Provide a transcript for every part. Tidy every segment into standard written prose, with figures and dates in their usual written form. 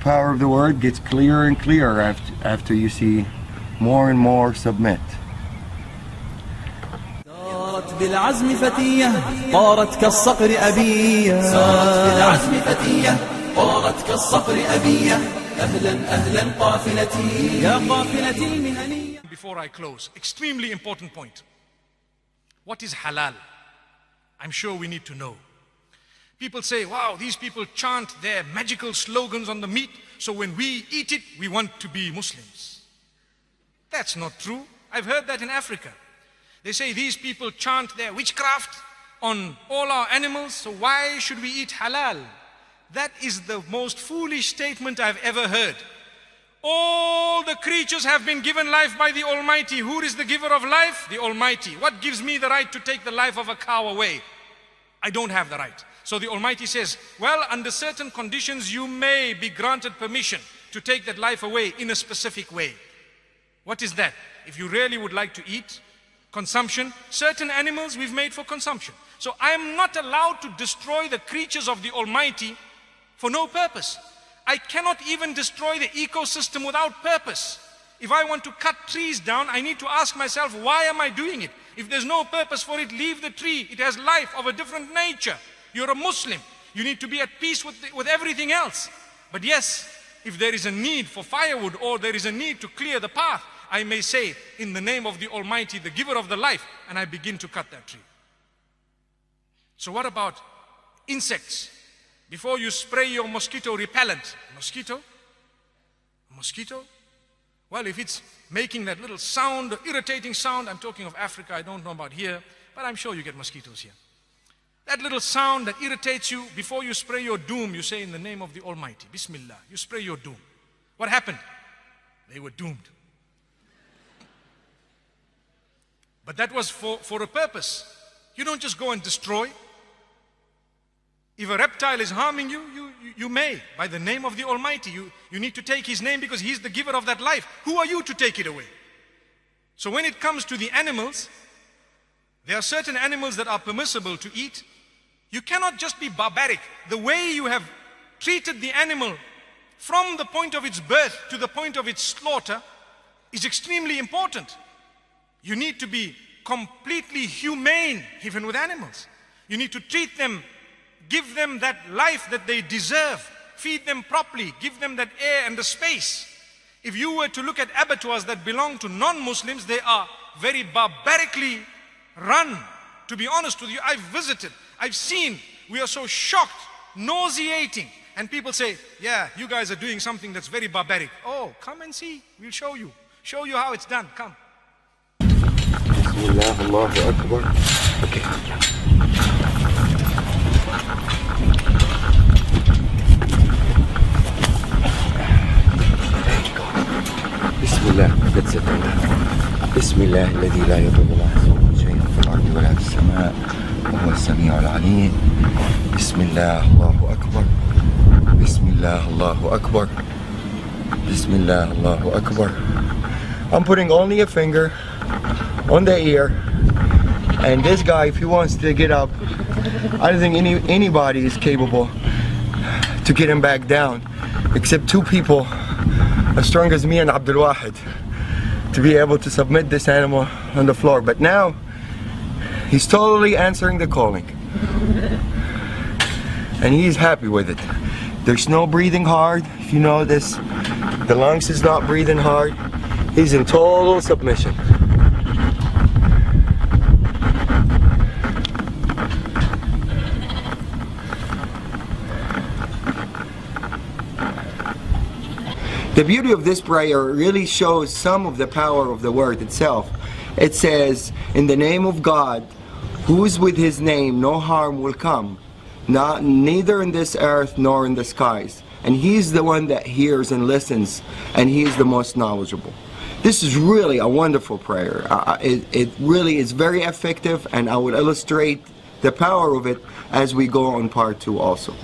power of the word gets clearer and clearer after you see more and more submit. صارت بالعزم فتية طارت كالصقر أبية صارت بالعزم فتية طارت كالصقر أبية أهلا أهلا قافلتي يا قافلتي المهنية. Before I close, extremely important point. What is halal? I'm sure we need to know. People say, wow, these people chant their magical slogans on the meat, so when we eat it, we want to be Muslims. That's not true. I've heard that in Africa. They say these people chant their witchcraft on all our animals, so why should we eat halal? That is the most foolish statement I've ever heard. All the creatures have been given life by the Almighty. Who is the giver of life? The Almighty. What gives me the right to take the life of a cow away? I don't have the right. So the Almighty says, well, under certain conditions you may be granted permission to take that life away in a specific way. What is that? If you really would like to eat, consumption, certain animals we've made for consumption. So I am not allowed to destroy the creatures of the Almighty for no purpose. I cannot even destroy the ecosystem without purpose. If I want to cut trees down, I need to ask myself, why am I doing it? If there's no purpose for it, leave the tree. It has life of a different nature. You're a Muslim. You need to be at peace with everything else. But yes, if there is a need for firewood or there is a need to clear the path, I may say, in the name of the Almighty, the giver of the life, and I begin to cut that tree. So what about insects? Before you spray your mosquito repellent, mosquito? Well, if it's making that little sound, irritating sound, I'm talking of Africa, I don't know about here, but I'm sure you get mosquitoes here. That little sound that irritates you, before you spray your doom, you say in the name of the Almighty, Bismillah, you spray your doom. What happened? They were doomed. But that was for a purpose. You don't just go and destroy. If a reptile is harming you, you may, by the name of the Almighty. You need to take His name because He's the giver of that life. Who are you to take it away? So when it comes to the animals, there are certain animals that are permissible to eat. You cannot just be barbaric. The way you have treated the animal from the point of its birth to the point of its slaughter is extremely important. You need to be completely humane even with animals. You need to treat them, give them that life that they deserve, feed them properly, give them that air and the space. If you were to look at abattoirs that belong to non-Muslims, they are very barbarically run. To be honest with you, I've visited, I've seen, we are so shocked, nauseating. And people say, yeah, you guys are doing something that's very barbaric. Oh, come and see, we'll show you how it's done, come. Bismillah, Allahu Akbar. Okay. Bismillah, that's it. Bismillah, الذي لا يضر مع اسمه شيء في الأرض ولا في السماء وهو السميع العليم. Bismillah, Allahu Akbar. Bismillah, Allahu Akbar. Bismillah, Allahu Akbar. I'm putting only a finger on the ear, and this guy, if he wants to get up, I don't think anybody is capable to get him back down, except two people as strong as me and Abdul Wahid, to be able to submit this animal on the floor. But now he's totally answering the calling, and he's happy with it. There's no breathing hard. If you notice, the lungs is not breathing hard. He's in total submission. The beauty of this prayer really shows some of the power of the word itself. It says, in the name of God, who is with His name, no harm will come, neither in this earth nor in the skies. And He's the one that hears and listens, and He's the most knowledgeable. This is really a wonderful prayer. It really is very effective, and I will illustrate the power of it as we go on part 2 also.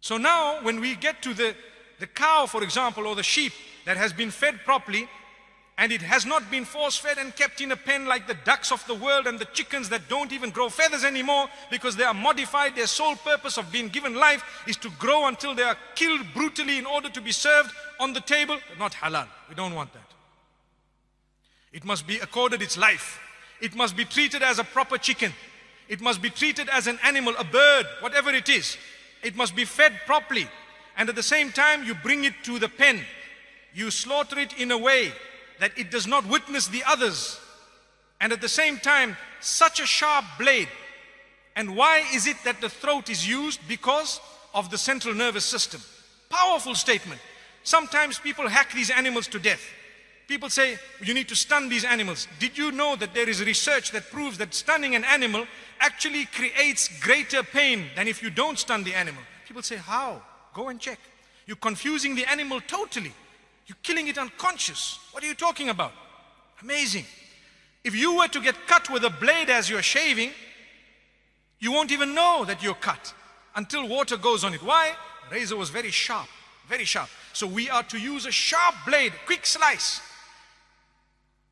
So now when we get to the cow, for example, or the sheep that has been fed properly, and it has not been force-fed and kept in a pen like the ducks of the world and the chickens that don't even grow feathers anymore because they are modified. Their sole purpose of being given life is to grow until they are killed brutally in order to be served on the table. Not halal. We don't want that. It must be accorded its life. It must be treated as a proper chicken. It must be treated as an animal, a bird, whatever it is. It must be fed properly. And at the same time, you bring it to the pen. You slaughter it in a way that it does not witness the others. And at the same time, such a sharp blade. And why is it that the throat is used? Because of the central nervous system. Powerful statement. Sometimes people hack these animals to death. People say, you need to stun these animals. Did you know that there is research that proves that stunning an animal actually creates greater pain than if you don't stun the animal? People say, how? Go and check. You're confusing the animal totally. You're killing it unconscious. What are you talking about? Amazing. If you were to get cut with a blade as you're shaving, you won't even know that you're cut until water goes on it. Why? Razor was very sharp, very sharp. So we are to use a sharp blade, quick slice.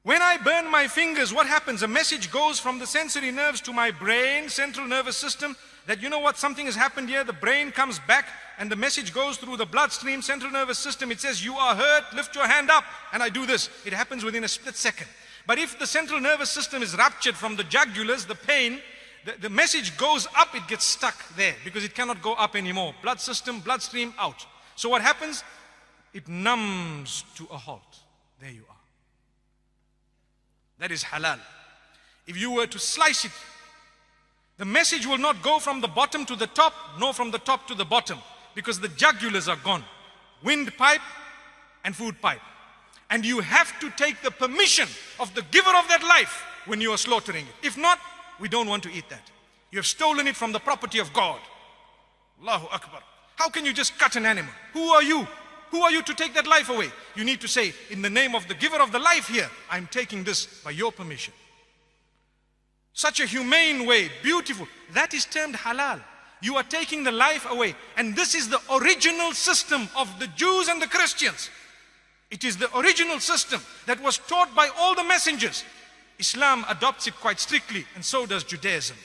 When I burn my fingers, what happens? A message goes from the sensory nerves to my brain, central nervous system, that you know what, something has happened here. The brain comes back and the message goes through the bloodstream, central nervous system. It says, you are hurt, lift your hand up. And I do this. It happens within a split second. But if the central nervous system is ruptured from the jugulars, the pain, the message goes up, it gets stuck there because it cannot go up anymore. Blood system, bloodstream out. So what happens? It numbs to a halt. There you are. That is halal. If you were to slice it, the message will not go from the bottom to the top, nor from the top to the bottom, because the jugulars are gone. Windpipe and food pipe. And you have to take the permission of the giver of that life when you are slaughtering it. If not, we don't want to eat that. You have stolen it from the property of God. Allahu Akbar. How can you just cut an animal? Who are you? Who are you to take that life away? You need to say, in the name of the giver of the life here, I'm taking this by your permission. Such a humane way, beautiful. That is termed halal. You are taking the life away. And this is the original system of the Jews and the Christians. It is the original system that was taught by all the messengers. Islam adopts it quite strictly, and so does Judaism.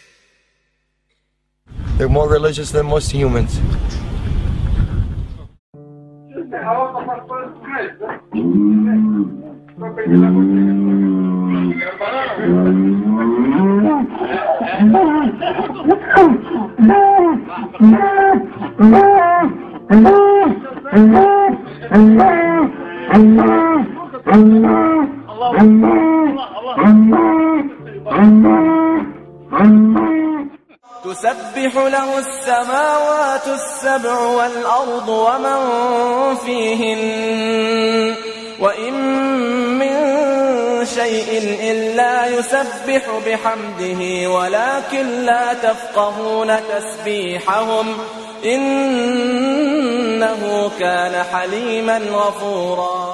They're more religious than most humans. تسبح له السماوات السبع والأرض ومن فيهن وإن من شيء إلا يسبح بحمده ولكن لا تفقهون تسبيحهم إنه كان حليما غفورا